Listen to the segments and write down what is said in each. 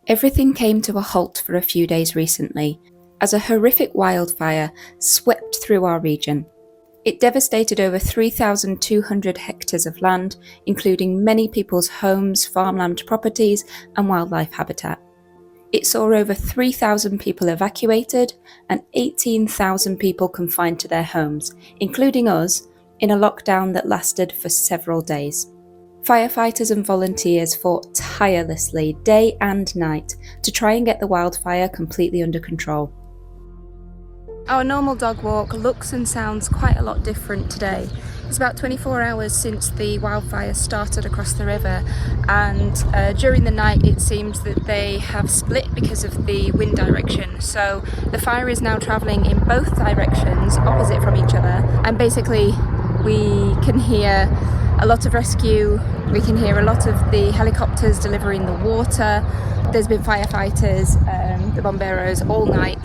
Everything came to a halt for a few days recently as a horrific wildfire swept through our region. It devastated over 3,200 hectares of land, including many people's homes, farmland properties, and wildlife habitat. It saw over 3,000 people evacuated and 18,000 people confined to their homes, including us, in a lockdown that lasted for several days. Firefighters and volunteers fought tirelessly, day and night, to try and get the wildfire completely under control. Our normal dog walk looks and sounds quite a lot different today. It's about 24 hours since the wildfire started across the river, and during the night it seems that they have split because of the wind direction. So the fire is now travelling in both directions, opposite from each other, and basically we can hear a lot of rescue, we can hear a lot of the helicopters delivering the water. There's been firefighters, the bomberos all night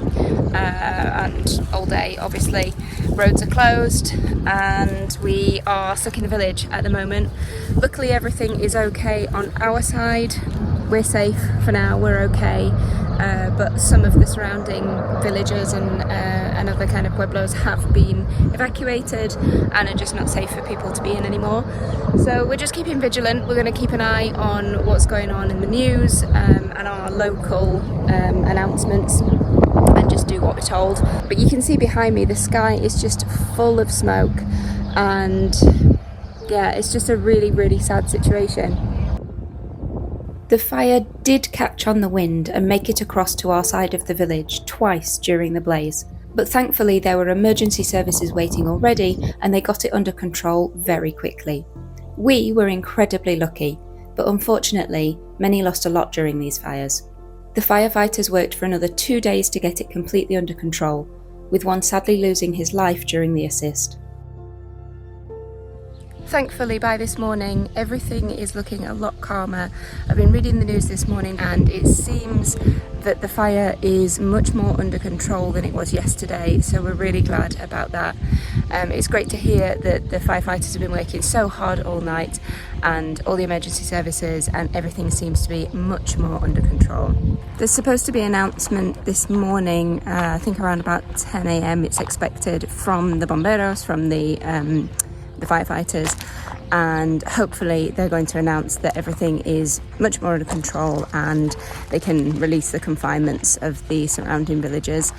and all day obviously. Roads are closed and we are stuck in the village at the moment. Luckily everything is okay on our side, we're safe for now, we're okay. But some of the surrounding villages and other kind of pueblos have been evacuated and are just not safe for people to be in anymore. So we're just keeping vigilant. We're going to keep an eye on what's going on in the news and our local announcements and just do what we're told. But you can see behind me the sky is just full of smoke, and yeah, it's just a really, really sad situation. The fire did catch on the wind and make it across to our side of the village twice during the blaze, but thankfully there were emergency services waiting already and they got it under control very quickly. We were incredibly lucky, but unfortunately many lost a lot during these fires. The firefighters worked for another 2 days to get it completely under control, with one sadly losing his life during the assist. Thankfully, by this morning, everything is looking a lot calmer. I've been reading the news this morning and it seems that the fire is much more under control than it was yesterday, so we're really glad about that. It's great to hear that the firefighters have been working so hard all night and all the emergency services, and everything seems to be much more under control. There's supposed to be an announcement this morning, I think around about 10 a.m. it's expected, from the bomberos, from the firefighters, and hopefully they're going to announce that everything is much more under control and they can release the confinements of the surrounding villages.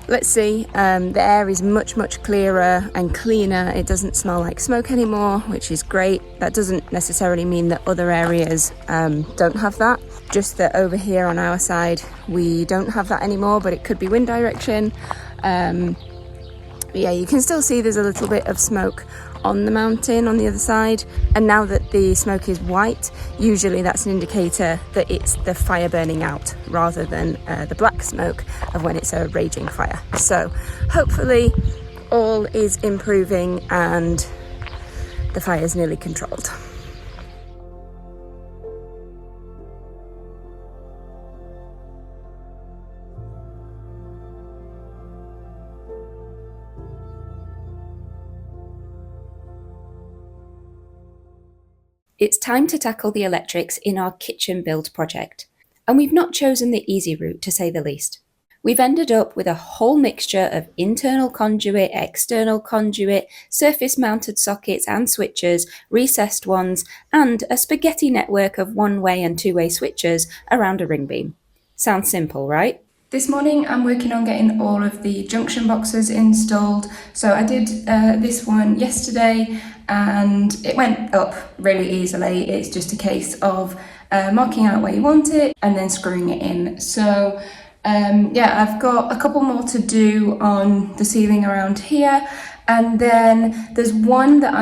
Let's see. The air is much clearer and cleaner. It doesn't smell like smoke anymore, which is great. That doesn't necessarily mean that other areas don't have that, just that over here on our side we don't have that anymore, but it could be wind direction. But yeah, you can still see there's a little bit of smoke on the mountain on the other side, and now that the smoke is white, usually that's an indicator that it's the fire burning out rather than the black smoke of when it's a raging fire. So hopefully all is improving and the fire is nearly controlled. It's time to tackle the electrics in our kitchen build project, and we've not chosen the easy route, to say the least. We've ended up with a whole mixture of internal conduit, external conduit, surface mounted sockets and switches, recessed ones, and a spaghetti network of one-way and two-way switches around a ring beam. Sounds simple, right? This morning I'm working on getting all of the junction boxes installed. So I did this one yesterday and it went up really easily. It's just a case of marking out where you want it and then screwing it in. So yeah, I've got a couple more to do on the ceiling around here. And then there's one that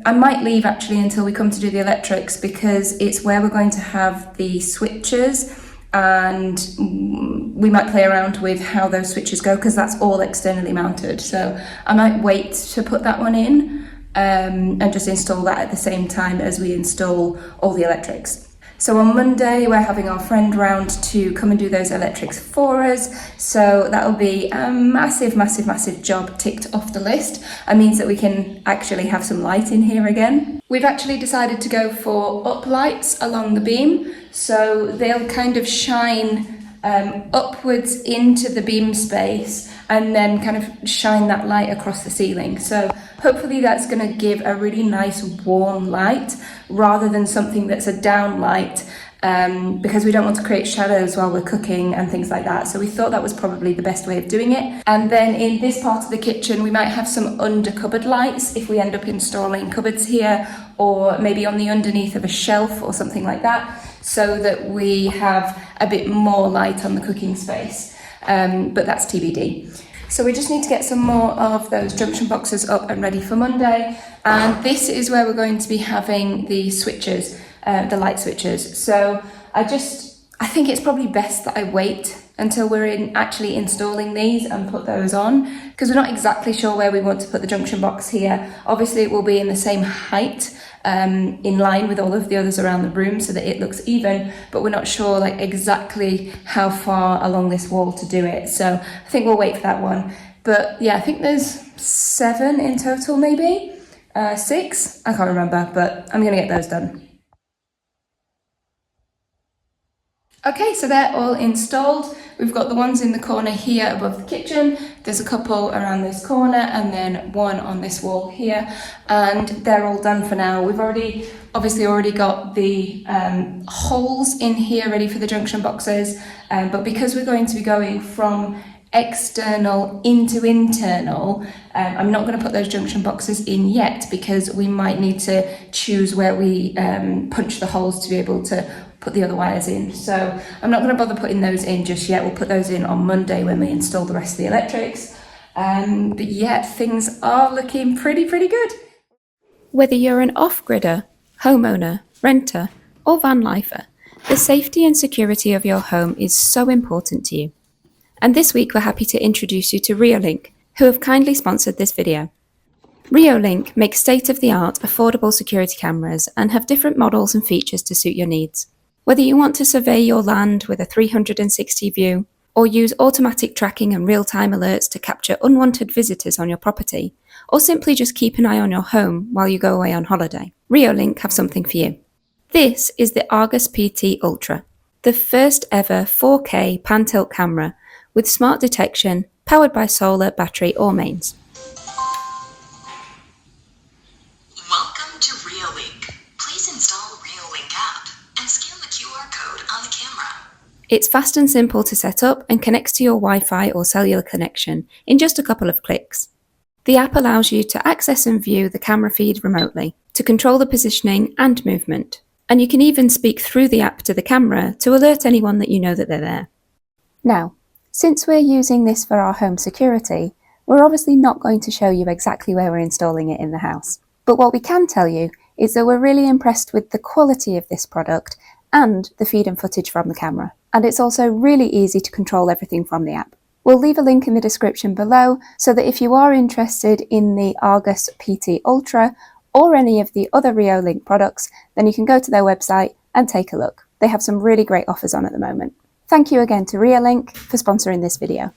I might leave actually until we come to do the electrics, because it's where we're going to have the switches, and we might play around with how those switches go because that's all externally mounted. So I might wait to put that one in and just install that at the same time as we install all the electrics. So on Monday, we're having our friend round to come and do those electrics for us. So that'll be a massive, massive, massive job ticked off the list. It means that we can actually have some light in here again. We've actually decided to go for up lights along the beam. So they'll kind of shine upwards into the beam space and then kind of shine that light across the ceiling. So hopefully that's going to give a really nice warm light rather than something that's a down light, because we don't want to create shadows while we're cooking and things like that. So we thought that was probably the best way of doing it. And then in this part of the kitchen, we might have some under cupboard lights if we end up installing cupboards here, or maybe on the underneath of a shelf or something like that, so that we have a bit more light on the cooking space. But that's TBD. So we just need to get some more of those junction boxes up and ready for Monday. And this is where we're going to be having the switches, the light switches. So I think it's probably best that I wait until we're actually installing these and put those on, because we're not exactly sure where we want to put the junction box here. Obviously it will be in the same height, in line with all of the others around the room so that it looks even, but we're not sure like exactly how far along this wall to do it. So I think we'll wait for that one. But yeah, I think there's 7 in total, maybe 6, I can't remember, but I'm gonna get those done. Okay, so they're all installed. We've got the ones in the corner here above the kitchen. There's a couple around this corner and then one on this wall here, and they're all done for now. We've obviously already got the holes in here ready for the junction boxes, but because we're going to be going from external into internal, I'm not going to put those junction boxes in yet because we might need to choose where we punch the holes to be able to put the other wires in. So I'm not going to bother putting those in just yet. We'll put those in on Monday when we install the rest of the electrics. But yeah, things are looking pretty good. Whether you're an off-gridder, homeowner, renter, or van lifer, the safety and security of your home is so important to you. And this week we're happy to introduce you to Reolink, who have kindly sponsored this video. Reolink makes state-of-the-art affordable security cameras and have different models and features to suit your needs. Whether you want to survey your land with a 360 view, or use automatic tracking and real-time alerts to capture unwanted visitors on your property, or simply just keep an eye on your home while you go away on holiday, Reolink have something for you. This is the Argus PT Ultra, the first ever 4K pan-tilt camera with smart detection, powered by solar, battery or mains. Welcome to Reolink. Please install Reolink app and scan the QR code on the camera. It's fast and simple to set up and connects to your Wi-Fi or cellular connection in just a couple of clicks. The app allows you to access and view the camera feed remotely, to control the positioning and movement. And you can even speak through the app to the camera to alert anyone that you know that they're there. Now, since we're using this for our home security, we're obviously not going to show you exactly where we're installing it in the house. But what we can tell you is that we're really impressed with the quality of this product and the feed and footage from the camera. And it's also really easy to control everything from the app. We'll leave a link in the description below so that if you are interested in the Argus PT Ultra or any of the other Reolink products, then you can go to their website and take a look. They have some really great offers on at the moment. Thank you again to Reolink for sponsoring this video.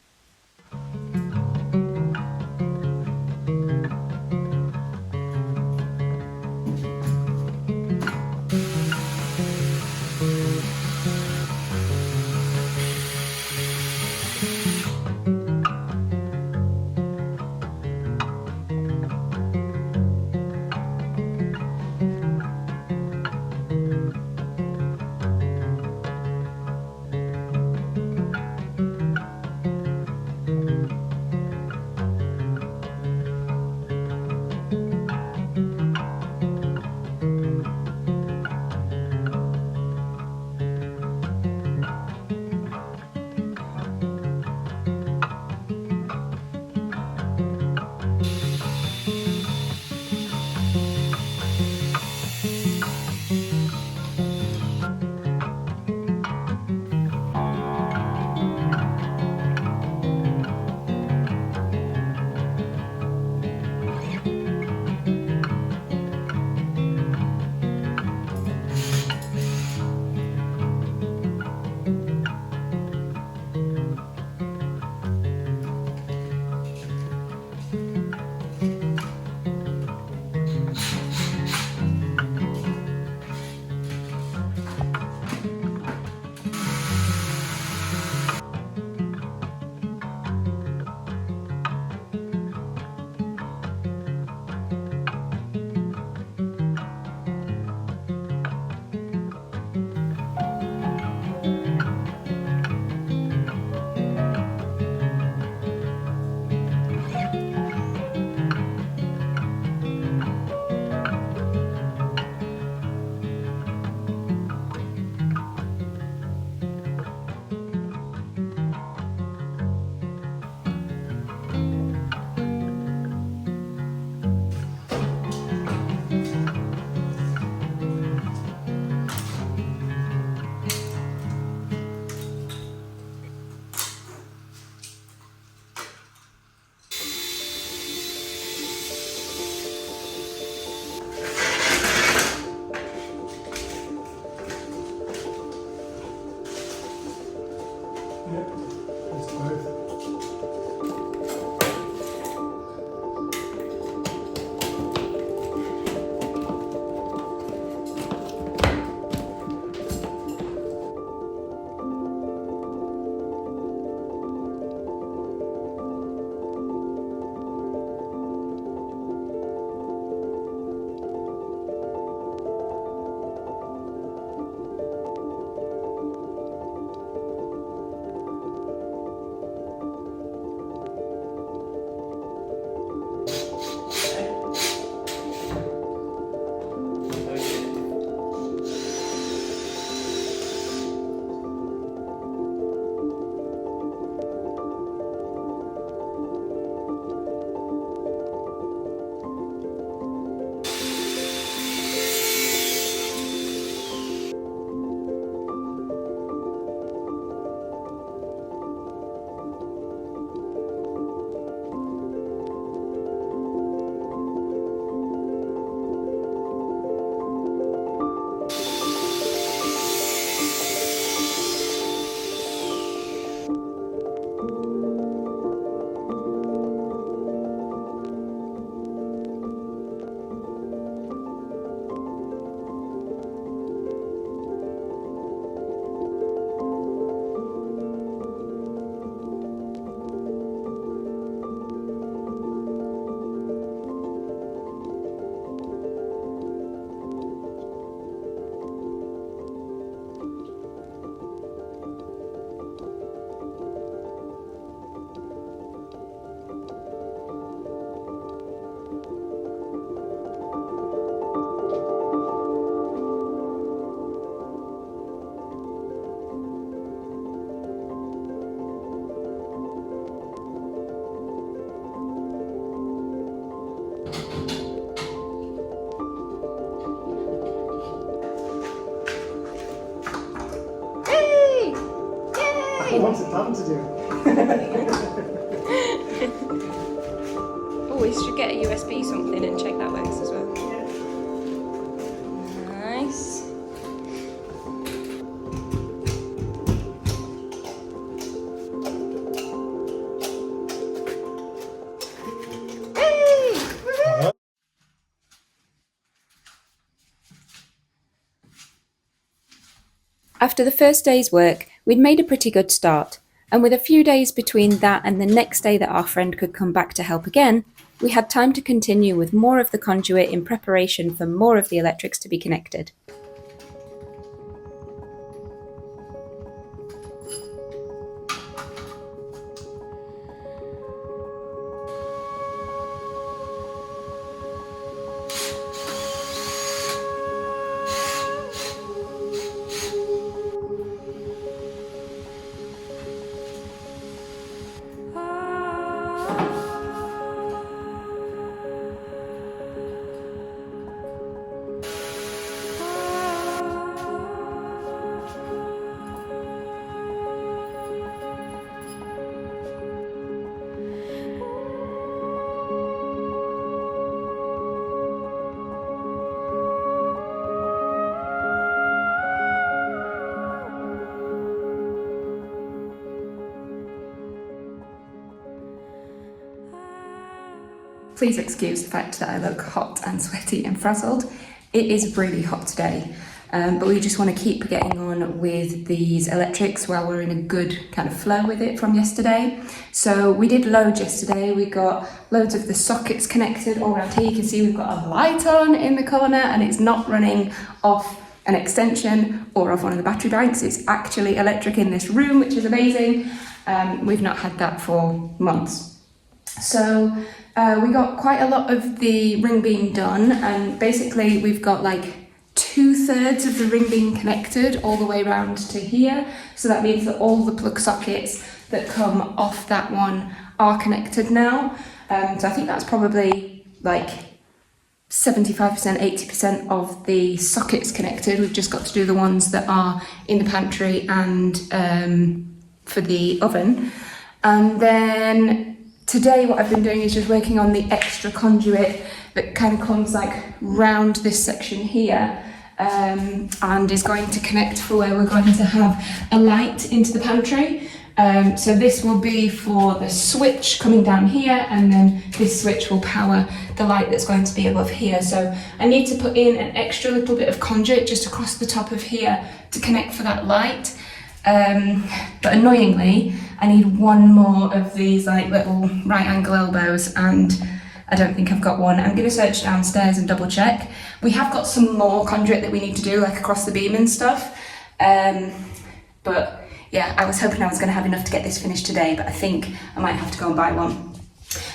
Yep, that's both. What's it done to do? Oh, we should get a USB something and check that works as well. Nice. After the first day's work, we'd made a pretty good start, and with a few days between that and the next day that our friend could come back to help again, we had time to continue with more of the conduit in preparation for more of the electrics to be connected. Please excuse the fact that I look hot and sweaty and frazzled. It is really hot today, but we just want to keep getting on with these electrics while we're in a good kind of flow with it from yesterday. So we did loads yesterday. We got loads of the sockets connected all around here. You can see we've got a light on in the corner and it's not running off an extension or off one of the battery banks. It's actually electric in this room, which is amazing. We've not had that for months. So we got quite a lot of the ring beam done, and basically we've got like 2/3 of the ring beam connected all the way around to here. So that means that all the plug sockets that come off that one are connected now. So I think that's probably like 75%, 80% of the sockets connected. We've just got to do the ones that are in the pantry and for the oven. And then today what I've been doing is just working on the extra conduit that kind of comes like round this section here, and is going to connect for where we're going to have a light into the pantry. So this will be for the switch coming down here, and then this switch will power the light that's going to be above here. So I need to put in an extra little bit of conduit just across the top of here to connect for that light. But annoyingly, I need one more of these like little right angle elbows, and I don't think I've got one. I'm going to search downstairs and double check. We have got some more conduit that we need to do, like across the beam and stuff. But yeah, I was hoping I was going to have enough to get this finished today, but I think I might have to go and buy one.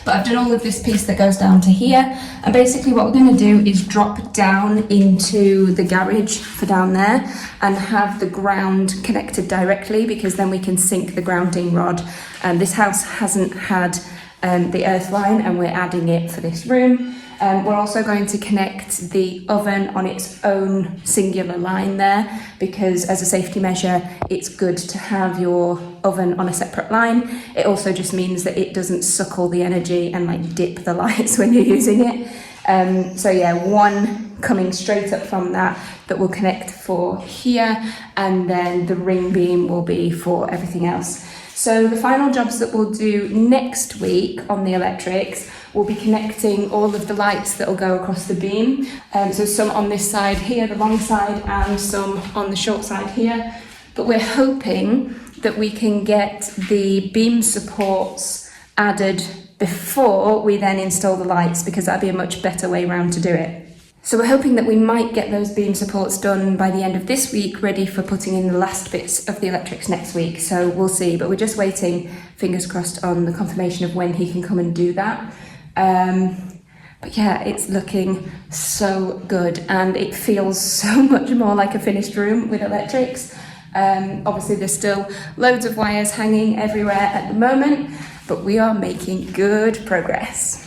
But I've done all of this piece that goes down to here, and basically what we're going to do is drop down into the garage for down there and have the ground connected directly, because then we can sink the grounding rod. This house hasn't had the earth line, and we're adding it for this room. We're also going to connect the oven on its own singular line there, because as a safety measure, it's good to have your oven on a separate line. It also just means that it doesn't suck all the energy and like dip the lights when you're using it. So yeah, one coming straight up from that will connect for here, and then the ring beam will be for everything else. So the final jobs that we'll do next week on the electrics will be connecting all of the lights that will go across the beam. So some on this side here, the long side, and some on the short side here. But we're hoping that we can get the beam supports added before we then install the lights, because that'd be a much better way round to do it. So we're hoping that we might get those beam supports done by the end of this week, ready for putting in the last bits of the electrics next week. So we'll see, but we're just waiting, fingers crossed, on the confirmation of when he can come and do that. But yeah, it's looking so good, and it feels so much more like a finished room with electrics. Obviously there's still loads of wires hanging everywhere at the moment, but we are making good progress.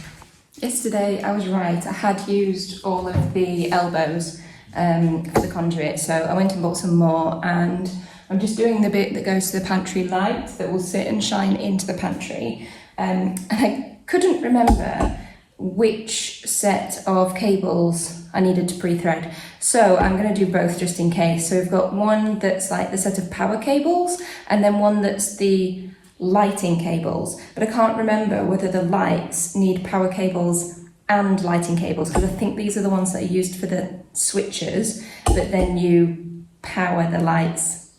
Yesterday I was right, I had used all of the elbows for the conduit, so I went and bought some more, and I'm just doing the bit that goes to the pantry light that will sit and shine into the pantry. And I couldn't remember which set of cables I needed to pre-thread, so I'm going to do both just in case. So we've got one that's like the set of power cables, and then one that's the lighting cables, but I can't remember whether the lights need power cables and lighting cables, because I think these are the ones that are used for the switches, but then you power the lights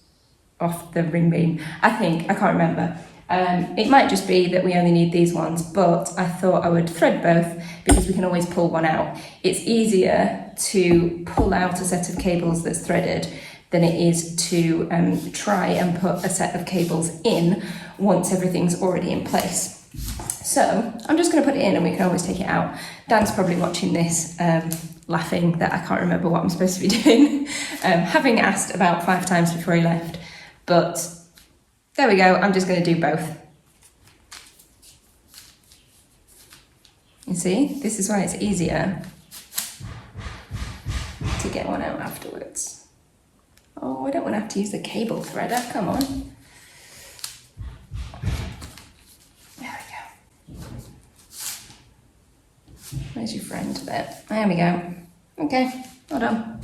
off the ring beam. I can't remember. It might just be that we only need these ones, but I thought I would thread both because we can always pull one out. It's easier to pull out a set of cables that's threaded than it is to try and put a set of cables in once everything's already in place. So I'm just going to put it in, and we can always take it out. Dan's probably watching this laughing that I can't remember what I'm supposed to be doing, having asked about 5 times before he left. But there we go, I'm just going to do both. You see, this is why it's easier to get one out afterwards. Oh, I don't want to have to use the cable threader, come on. There we go. Where's your friend there? There we go. Okay, well done.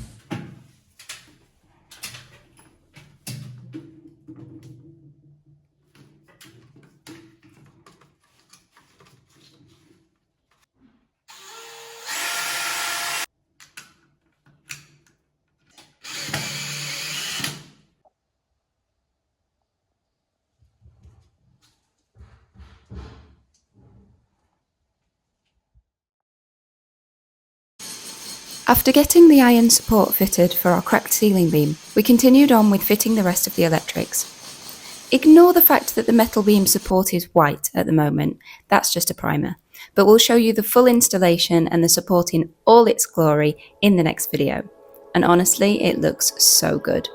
After getting the iron support fitted for our cracked ceiling beam, we continued on with fitting the rest of the electrics. Ignore the fact that the metal beam support is white at the moment, that's just a primer, but we'll show you the full installation and the support in all its glory in the next video. And honestly, it looks so good.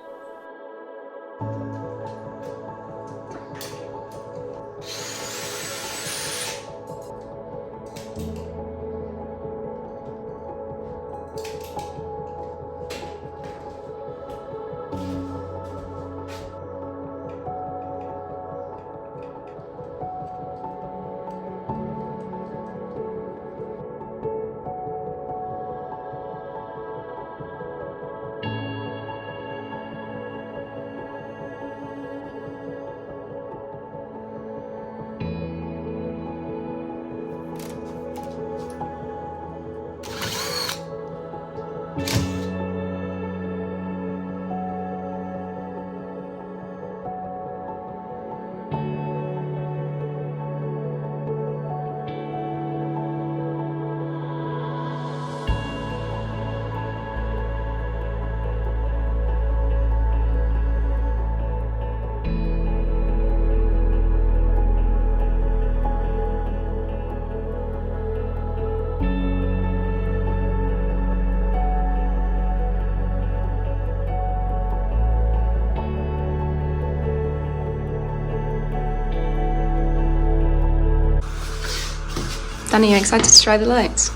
Danny, are you excited to try the lights?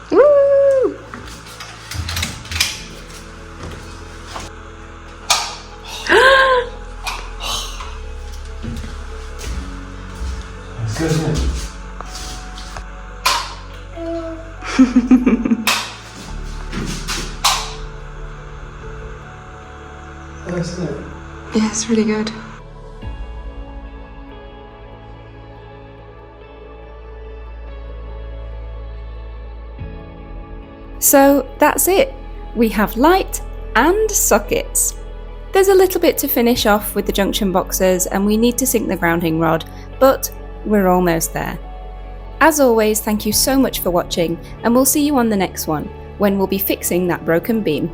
Woo! It's good, isn't it? That's it. Yeah, it's really good. So that's it. We have light and sockets. There's a little bit to finish off with the junction boxes and we need to sink the grounding rod, but we're almost there. As always, thank you so much for watching and we'll see you on the next one, when we'll be fixing that broken beam.